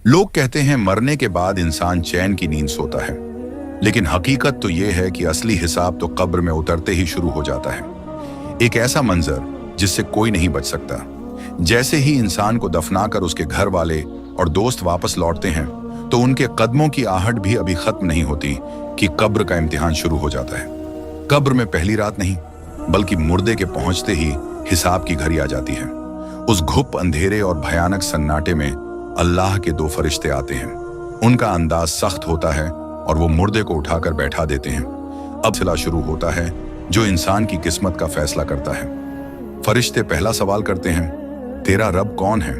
लोग कहते हैं मरने के बाद इंसान चैन की नींद सोता है, लेकिन हकीकत तो यह है कि असली हिसाब तो कब्र में उतरते ही शुरू हो जाता है। एक ऐसा मंजर जिससे कोई नहीं बच सकता। जैसे ही इंसान को दफनाकर उसके घर वाले और दोस्त वापस लौटते हैं तो उनके कदमों की आहट भी अभी खत्म नहीं होती कि कब्र का इम्तिहान शुरू हो जाता है। कब्र में पहली रात नहीं, बल्कि मुर्दे के पहुंचते ही हिसाब की घड़ी आ जाती है। उस घुप अंधेरे और भयानक सन्नाटे में अल्लाह के दो फरिश्ते आते हैं। उनका अंदाज सख्त होता है और वो मुर्दे को उठाकर बैठा देते हैं। अब सिलसिला शुरू होता है जो इंसान की किस्मत का फैसला करता है। फरिश्ते पहला सवाल करते हैं, तेरा रब कौन है?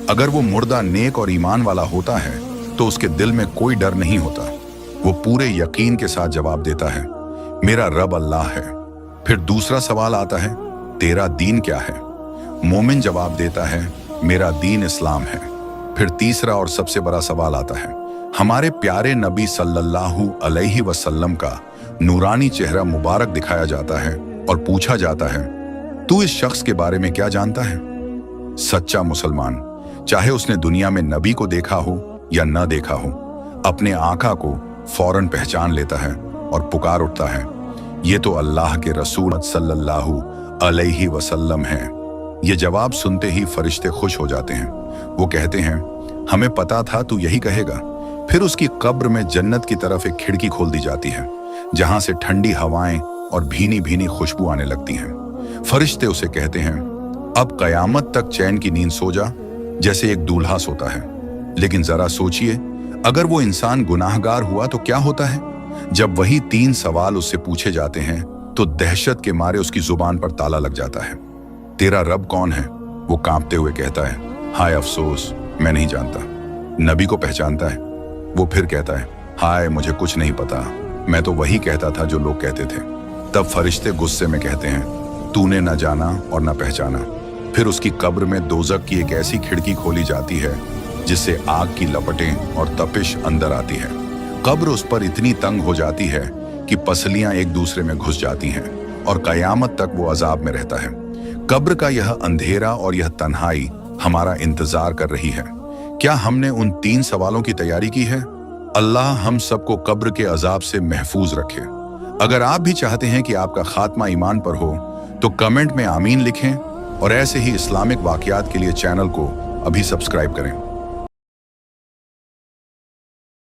अगर वो मुर्दा नेक और ईमान वाला होता है तो उसके दिल में कोई डर नहीं होता। वो पूरे यकीन के साथ जवाब देता है, मेरा रब अल्लाह है। फिर दूसरा सवाल आता है, तेरा दीन क्या है? मोमिन जवाब देता है, मेरा दीन इस्लाम है। फिर तीसरा और सबसे बड़ा सवाल आता है। हमारे प्यारे नबी सल्लल्लाहु अलैहि वसल्लम का नूरानी चेहरा मुबारक दिखाया जाता है और पूछा जाता है, तू इस शख्स के बारे में क्या जानता है? सच्चा मुसलमान, चाहे उसने दुनिया में नबी को देखा हो या न देखा हो, अपने आका को फौरन पहचान लेता है और पुकार उठता है, ये तो अल्लाह के रसूल सल्लल्लाहु अलैहि वसल्लम हैं। ये जवाब सुनते ही फरिश्ते खुश हो जाते हैं। वो कहते हैं, हमें पता था तू यही कहेगा। फिर उसकी कब्र में जन्नत की तरफ एक खिड़की खोल दी जाती है, जहां से ठंडी हवाएं और भीनी भीनी खुशबू आने लगती हैं। फरिश्ते उसे कहते हैं, अब कयामत तक चैन की नींद सो जा, जैसे एक दूल्हा सोता है। लेकिन जरा सोचिए, अगर वो इंसान गुनाहगार हुआ तो क्या होता है? जब वही 3 सवाल उससे पूछे जाते हैं तो दहशत के मारे उसकी जुबान पर ताला लग जाता है। तेरा रब कौन है? वो कांपते हुए कहता है, हाय अफसोस, मैं नहीं जानता। नबी को पहचानता है? वो फिर कहता है, हाय मुझे कुछ नहीं पता, मैं तो वही कहता था जो लोग कहते थे। तब फरिश्ते गुस्से में कहते हैं, तूने न जाना और न पहचाना। फिर उसकी कब्र में दोजक की एक ऐसी खिड़की खोली जाती है जिससे आग की लपटें और तपिश अंदर आती है। कब्र उस पर इतनी तंग हो जाती है कि पसलियां एक दूसरे में घुस जाती हैं और कयामत तक वो अजाब में रहता है। कब्र का यह अंधेरा और यह तन्हाई हमारा इंतजार कर रही है। क्या हमने उन 3 सवालों की तैयारी की है? अल्लाह हम सबको कब्र के अजाब से महफूज रखे। अगर आप भी चाहते हैं कि आपका खात्मा ईमान पर हो तो कमेंट में आमीन लिखें और ऐसे ही इस्लामिक वाकयात के लिए चैनल को अभी सब्सक्राइब करें।